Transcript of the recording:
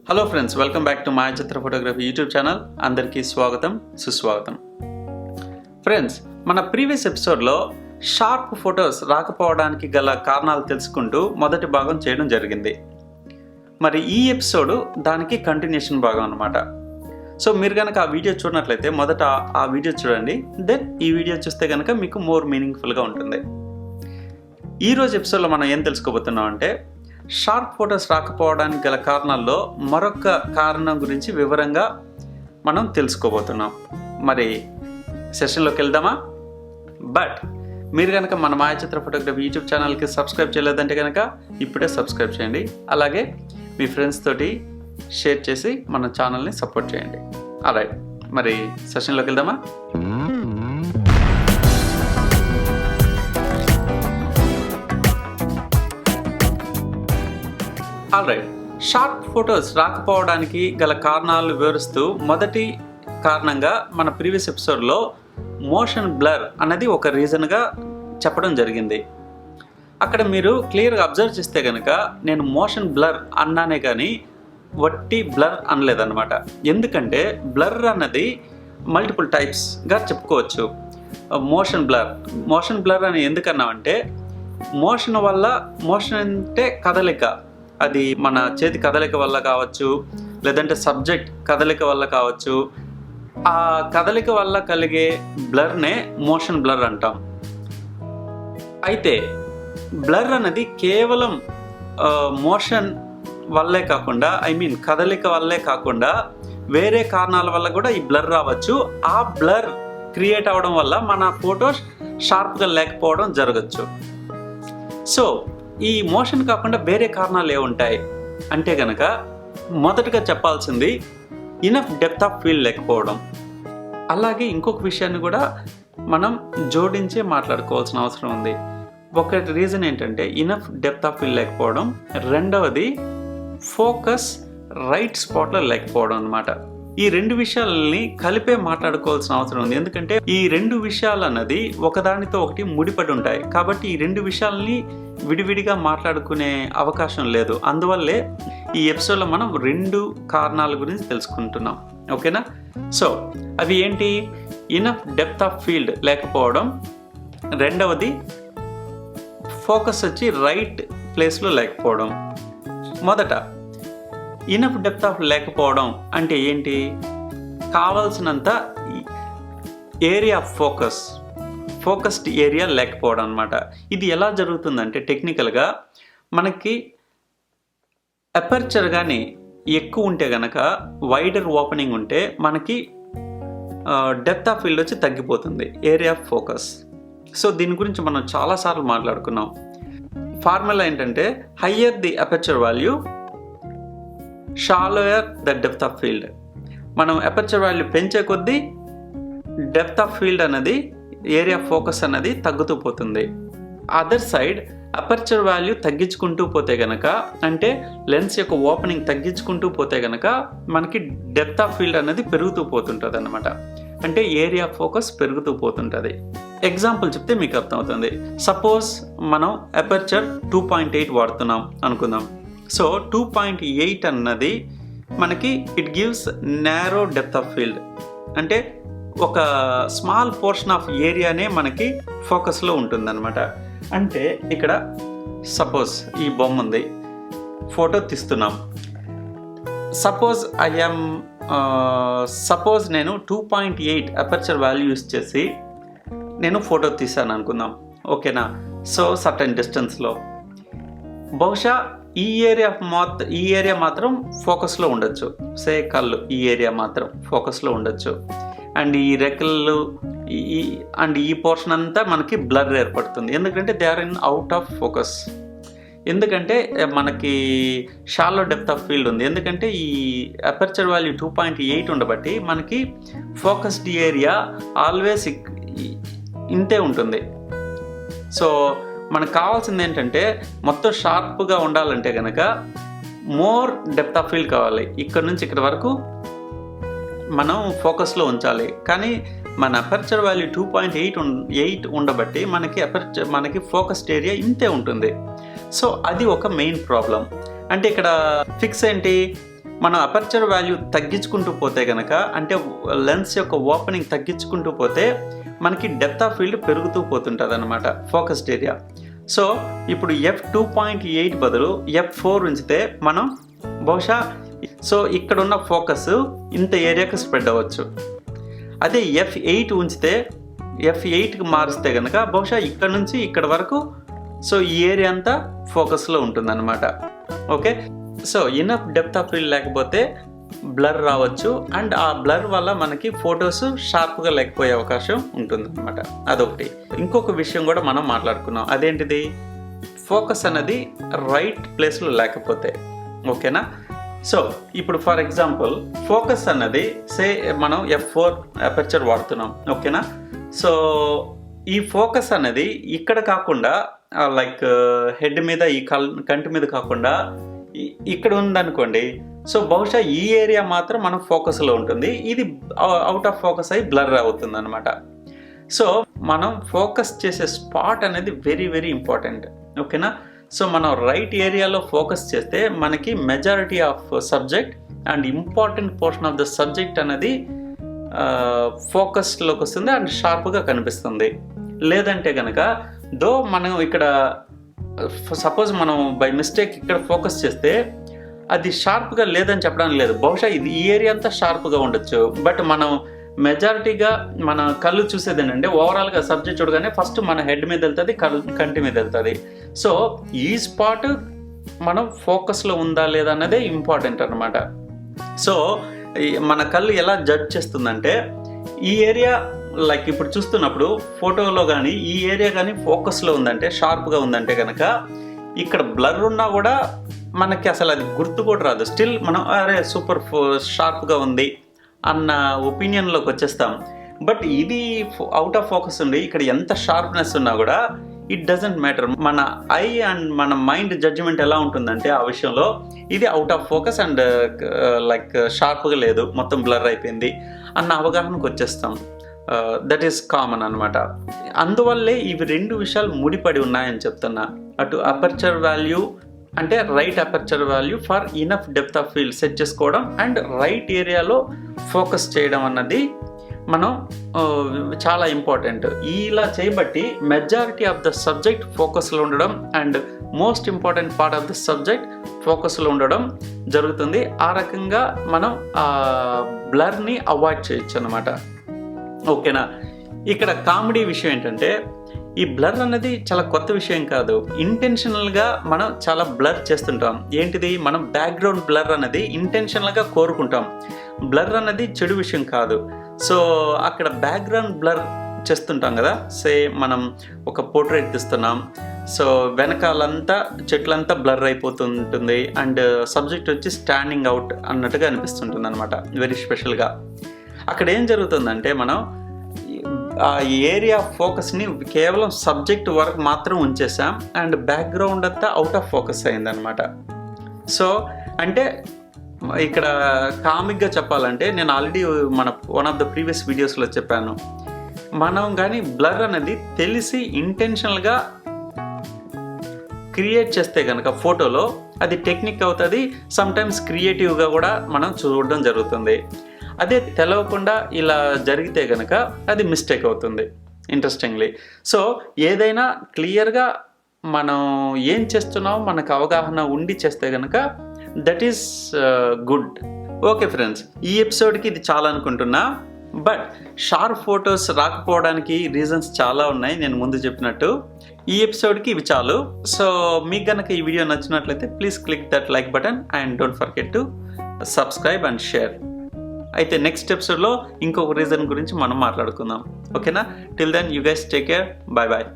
Hello friends, welcome back to మా చిత్ర photography YouTube channel. అందరికీ స్వాగతం, సుస్వాగతం. ఫ్రెండ్స్, మన ప్రీవియస్ ఎపిసోడ్లో షార్ప్ ఫొటోస్ రాకపోవడానికి గల కారణాలు తెలుసుకుంటూ మొదటి భాగం చేయడం జరిగింది. మరి ఈ ఎపిసోడ్ దానికి కంటిన్యూషన్ భాగం అన్నమాట. సో మీరు కనుక ఆ వీడియో చూడనట్లయితే మొదట ఆ వీడియో చూడండి, దెన్ ఈ వీడియో చూస్తే కనుక మీకు మోర్ మీనింగ్ఫుల్గా ఉంటుంది. ఈరోజు ఎపిసోడ్లో మనం ఏం తెలుసుకోబోతున్నాం అంటే, షార్ప్ ఫొటోస్ రాకపోవడానికి గల కారణాల్లో మరొక కారణం గురించి వివరంగా మనం తెలుసుకోబోతున్నాం. మరి సెషన్లోకి వెళ్దామా? బట్ మీరు కనుక మన మాయ చిత్ర ఫోటోగ్రఫీ యూట్యూబ్ ఛానల్కి సబ్స్క్రైబ్ చేయలేదంటే కనుక ఇప్పుడే సబ్స్క్రైబ్ చేయండి. అలాగే మీ ఫ్రెండ్స్ తోటి షేర్ చేసి మన ఛానల్ని సపోర్ట్ చేయండి. ఆల్రైట్, మరి సెషన్లోకి వెళ్దామా? ఆల్రైట్, షార్ప్ ఫొటోస్ రాకపోవడానికి గల కారణాలు వివరిస్తూ మొదటి కారణంగా మన ప్రీవియస్ ఎపిసోడ్లో మోషన్ బ్లర్ అనేది ఒక రీజన్గా చెప్పడం జరిగింది. అక్కడ మీరు క్లియర్గా అబ్జర్వ్ చేస్తే కనుక నేను మోషన్ బ్లర్ అన్నానే కానీ వట్టి బ్లర్ అనలేదన్నమాట. ఎందుకంటే బ్లర్ అన్నది మల్టిపుల్ టైప్స్గా చెప్పుకోవచ్చు. మోషన్ బ్లర్ అని ఎందుకన్నామంటే, మోషన్ అంటే కదలిక, అది మన చేతి కదలిక వల్ల కావచ్చు, లేదంటే సబ్జెక్ట్ కదలిక వల్ల కావచ్చు. ఆ కదలిక వల్ల కలిగే బ్లర్నే మోషన్ బ్లర్ అంటాం. అయితే బ్లర్ అనేది కేవలం మోషన్ వల్లే కాకుండా, కదలిక వల్లే కాకుండా వేరే కారణాల వల్ల కూడా ఈ బ్లర్ రావచ్చు. ఆ బ్లర్ క్రియేట్ అవ్వడం వల్ల మన ఫోటో షార్ప్గా లేకపోవడం జరగచ్చు. సో ఈ మోషన్ కాకుండా వేరే కారణాలు ఏముంటాయి అంటే కనుక, మొదటగా చెప్పాల్సింది ఇనఫ్ డెప్త్ ఆఫ్ ఫీల్డ్ లేకపోవడం. అలాగే ఇంకొక విషయాన్ని కూడా మనం జోడించే మాట్లాడుకోవాల్సిన అవసరం ఉంది. ఒక రీజన్ ఏంటంటే ఇనఫ్ డెప్త్ ఆఫ్ ఫీల్డ్ లేకపోవడం, రెండవది ఫోకస్ రైట్ స్పాట్లో లేకపోవడం అన్నమాట. ఈ రెండు విషయాలని కలిపే మాట్లాడుకోవాల్సిన అవసరం ఉంది. ఎందుకంటే ఈ రెండు విషయాలు అన్నది ఒకదానితో ఒకటి ముడిపడి ఉంటాయి. కాబట్టి ఈ రెండు విషయాలని విడివిడిగా మాట్లాడుకునే అవకాశం లేదు. అందువల్లే ఈ ఎపిసోడ్లో మనం రెండు కారణాల గురించి తెలుసుకుంటున్నాం. ఓకేనా? సో అవి ఏంటి? ఇనఫ్ డెప్త్ ఆఫ్ ఫీల్డ్ లేకపోవడం, రెండవది ఫోకస్ వచ్చి రైట్ ప్లేస్లో లేకపోవడం. మొదట ఇనఫ్ డెప్త్ ఆఫ్ లేకపోవడం అంటే ఏంటి? కావాల్సినంత ఏరియా ఆఫ్ ఫోకస్డ్ ఏరియా లేకపోవడం అనమాట. ఇది ఎలా జరుగుతుందంటే, టెక్నికల్గా మనకి అపర్చర్ కానీ ఎక్కువ ఉంటే కనుక, వైడర్ ఓపెనింగ్ ఉంటే మనకి డెప్త్ ఆఫ్ ఫీల్డ్ వచ్చి తగ్గిపోతుంది, ఏరియా ఆఫ్ ఫోకస్. సో దీని గురించి మనం చాలాసార్లు మాట్లాడుకున్నాం. ఫార్ములా ఏంటంటే, higher the aperture value, shallower the depth of field. మనం అపర్చర్ వాల్యూ పెంచే కొద్దీ డెప్త్ ఆఫ్ ఫీల్డ్ అనేది, ఏరియా ఆఫ్ ఫోకస్ అనేది తగ్గుతూ పోతుంది. అదర్ సైడ్ అపర్చర్ వాల్యూ తగ్గించుకుంటూ పోతే కనుక, అంటే లెన్స్ యొక్క ఓపెనింగ్ తగ్గించుకుంటూ పోతే కనుక మనకి డెప్త్ ఆఫ్ ఫీల్డ్ అనేది పెరుగుతూ పోతుంటుంది అన్నమాట. అంటే ఏరియా ఆఫ్ ఫోకస్ పెరుగుతూ పోతుంటుంది. ఎగ్జాంపుల్ చెప్తే మీకు అర్థమవుతుంది. సపోజ్ మనం అపర్చర్ 2.8 వాడుతున్నాం అనుకుందాం. సో 2.8 అన్నది మనకి it gives narrow depth of field. అంటే ఒక స్మాల్ పోర్షన్ ఆఫ్ ఏరియానే మనకి ఫోకస్లో ఉంటుందన్నమాట. అంటే ఇక్కడ సపోజ్ ఈ బొమ్మ ఉంది, ఫోటో తీస్తున్నాం. సపోజ్ నేను 2.8 అపర్చర్ వాల్యూ యూస్ చేసి నేను ఫోటో తీసాను అనుకుందాం. ఓకేనా? సో సర్టెన్ డిస్టెన్స్లో బహుశా ఈ ఏరియా మాత్రం ఫోకస్లో ఉండొచ్చు. కళ్ళు, ఈ ఏరియా మాత్రం ఫోకస్లో ఉండొచ్చు. అండ్ ఈ రెక్కలు ఈ పోర్షన్ అంతా మనకి బ్లర్ ఏర్పడుతుంది. ఎందుకంటే they are in out of focus. ఎందుకంటే మనకి షాలో డెప్త్ ఆఫ్ ఫీల్డ్ ఉంది. ఎందుకంటే ఈ అపర్చర్ వాల్యూ 2.8 ఉండబట్టి మనకి ఫోకస్డ్ ఏరియా ఆల్వేస్ ఇంతే ఉంటుంది. సో మనకు కావాల్సింది ఏంటంటే, మొత్తం షార్ప్గా ఉండాలంటే కనుక మోర్ డెప్త్ ఆఫ్ ఫీల్డ్ కావాలి. ఇక్కడ నుంచి ఇక్కడ వరకు మనం ఫోకస్లో ఉంచాలి. కానీ మన అపర్చర్ వాల్యూ 2.8 ఉండబట్టి మనకి ఫోకస్డ్ ఏరియా ఇంతే ఉంటుంది. సో అది ఒక మెయిన్ ప్రాబ్లం. అంటే ఇక్కడ ఫిక్స్ ఏంటి? మనం అపర్చర్ వాల్యూ తగ్గించుకుంటూ పోతే కనుక, అంటే లెన్స్ యొక్క ఓపెనింగ్ తగ్గించుకుంటూ పోతే మనకి డెప్త్ ఆఫ్ ఫీల్డ్ పెరుగుతూ పోతుంటుంది అనమాట ఫోకస్డ్ ఏరియా. సో ఇప్పుడు f2.8 బదులు f4 ఉంచితే మనం బహుశా సో ఇక్కడ ఉన్న ఫోకస్ ఇంత ఏరియాకి స్ప్రెడ్ అవ్వచ్చు. అదే f8 ఉంచితే f8కి మారిస్తే కనుక బహుశా ఇక్కడ నుంచి ఇక్కడ వరకు సో ఈ ఏరియా అంతా ఫోకస్లో ఉంటుందన్నమాట. Okay, so enough depth of field లేకపోతే బ్లర్ రావచ్చు, అండ్ ఆ బ్లర్ వల్ల మనకి ఫొటోస్ షార్ప్గా లేకపోయే అవకాశం ఉంటుందన్నమాట. అదొకటి. ఇంకొక విషయం కూడా మనం మాట్లాడుకున్నాం, అదేంటిది, ఫోకస్ అనేది రైట్ ప్లేస్లో లేకపోతే. ఓకేనా, సో ఇప్పుడు ఫర్ ఎగ్జాంపుల్ ఫోకస్ అన్నది సే మనం f4 అపర్చర్ వాడుతున్నాం. ఓకేనా, సో ఈ ఫోకస్ అనేది ఇక్కడ కాకుండా లైక్ హెడ్ మీద ఈ కంటి మీద కాకుండా ఇక్కడ ఉందనుకోండి, సో బహుశా ఈ ఏరియా మాత్రం మనం ఫోకస్లో ఉంటుంది, ఇది అవుట్ ఆఫ్ ఫోకస్ అయి బ్లర్ అవుతుంది అనమాట. సో మనం ఫోకస్ చేసే స్పాట్ అనేది వెరీ వెరీ ఇంపార్టెంట్. ఓకేనా, సో మనం రైట్ ఏరియాలో ఫోకస్ చేస్తే మనకి majority of subject and important portion of the subject అనేది ఫోకస్లోకి వస్తుంది అండ్ షార్ప్గా కనిపిస్తుంది. లేదంటే కనుక మనం ఇక్కడ సపోజ్ మనం బై మిస్టేక్ ఇక్కడ ఫోకస్ చేస్తే అది షార్ప్గా లేదని చెప్పడానికి లేదు, బహుశా ఇది ఈ ఏరియా అంతా షార్ప్గా ఉండొచ్చు, బట్ మనం మెజారిటీగా మన కళ్ళు చూసేది ఏంటంటే ఓవరాల్గా సబ్జెక్ట్ చూడగానే ఫస్ట్ మన హెడ్ మీద వెళ్తుంది, కంటి మీద వెళ్తుంది. సో ఈ స్పాట్ మనం ఫోకస్లో ఉందా లేదా అన్నదే ఇంపార్టెంట్ అనమాట. సో మన కళ్ళు ఎలా జడ్జ్ చేస్తుందంటే ఈ ఏరియా లైక్ ఇప్పుడు చూస్తున్నప్పుడు ఫోటోలో కానీ ఈ ఏరియా కానీ ఫోకస్లో ఉందంటే, షార్ప్గా ఉందంటే కనుక ఇక్కడ బ్లర్ ఉన్నా కూడా మనకి అసలు అది గుర్తు కూడా రాదు. స్టిల్ మనం అరే సూపర్ షార్ప్గా ఉంది అన్న ఒపీనియన్లోకి వచ్చేస్తాం. బట్ ఇది అవుట్ ఆఫ్ ఫోకస్ ఉండి ఇక్కడ ఎంత షార్ప్నెస్ ఉన్నా కూడా ఇట్ డజంట్ మ్యాటర్. మన ఐ అండ్ మన మైండ్ జడ్జిమెంట్ ఎలా ఉంటుందంటే ఆ విషయంలో ఇది out of focus and like షార్ప్గా లేదు, మొత్తం బ్లర్ అయిపోయింది అన్న అవగాహనకు వచ్చేస్తాం. దట్ ఈస్ కామన్ అనమాట. అందువల్లే ఇవి రెండు విషయాలు ముడిపడి ఉన్నాయని చెప్తున్నా. అటు అపర్చర్ వాల్యూ అంటే right aperture value for enough depth of field set చేసుకోవడం అండ్ రైట్ ఏరియాలో ఫోకస్ చేయడం అన్నది మనం చాలా ఇంపార్టెంట్. ఇలా చేయబట్టి మెజారిటీ ఆఫ్ ద సబ్జెక్ట్ ఫోకస్లో ఉండడం and most important part of the subject ఫోకస్లో ఉండడం జరుగుతుంది. ఆ రకంగా మనం బ్లర్ని అవాయిడ్ చేయొచ్చు అనమాట. ఓకేనా, ఇక్కడ కామెడీ విషయం ఏంటంటే ఈ బ్లర్ అనేది చాలా కొత్త విషయం కాదు. ఇంటెన్షనల్గా మనం చాలా బ్లర్ చేస్తుంటాం. ఏంటిది, మనం బ్యాక్గ్రౌండ్ బ్లర్ అనేది ఇంటెన్షనల్గా కోరుకుంటాం. బ్లర్ అనేది చెడు విషయం కాదు. సో అక్కడ బ్యాక్గ్రౌండ్ బ్లర్ చేస్తుంటాం కదా, సే మనం ఒక పోర్ట్రేట్ తీస్తున్నాం, సో వెనకాలంతా చెట్లంతా బ్లర్ అయిపోతుంటుంది అండ్ సబ్జెక్ట్ వచ్చి స్టాండింగ్ అవుట్ అన్నట్టుగా అనిపిస్తుంటుంది అనమాట, వెరీ స్పెషల్గా. అక్కడ ఏం జరుగుతుందంటే మనం ఆ ఏరియా ఫోకస్ని కేవలం సబ్జెక్ట్ వరకు మాత్రం ఉంచేసాం అండ్ బ్యాక్గ్రౌండ్ అంతా అవుట్ ఆఫ్ ఫోకస్ అయిందనమాట. సో అంటే ఇక్కడ కామిక్గా చెప్పాలంటే నేను ఆల్రెడీ మన వన్ ఆఫ్ ద ప్రీవియస్ వీడియోస్లో చెప్పాను, మనం కానీ బ్లర్ అనేది తెలిసి ఇంటెన్షనల్గా క్రియేట్ చేస్తే కనుక ఫోటోలో అది టెక్నిక్ అవుతుంది, సమ్టైమ్స్ క్రియేటివ్గా కూడా మనం చూడడం జరుగుతుంది. అదే తెలవకుండా ఇలా జరిగితే కనుక అది మిస్టేక్ అవుతుంది ఇంట్రెస్టింగ్లీ. సో ఏదైనా క్లియర్గా మనం ఏం చేస్తున్నామో మనకు అవగాహన ఉండి చేస్తే కనుక that is good. Okay friends, ఈ ఎపిసోడ్కి ఇది చాలా అనుకుంటున్నా. బట్ షార్ప్ ఫొటోస్ రాకపోవడానికి రీజన్స్ చాలా ఉన్నాయి, నేను ముందు చెప్పినట్టు. ఈ ఎపిసోడ్కి ఇవి చాలు. సో మీకు కనుక ఈ వీడియో నచ్చినట్లయితే please click that like button and don't forget to subscribe and share. అయితే నెక్స్ట్ ఎపిసోడ్లో ఇంకొక రీజన్ గురించి మనం మాట్లాడుకుందాం. ఓకేనా, till then you guys take care, bye bye.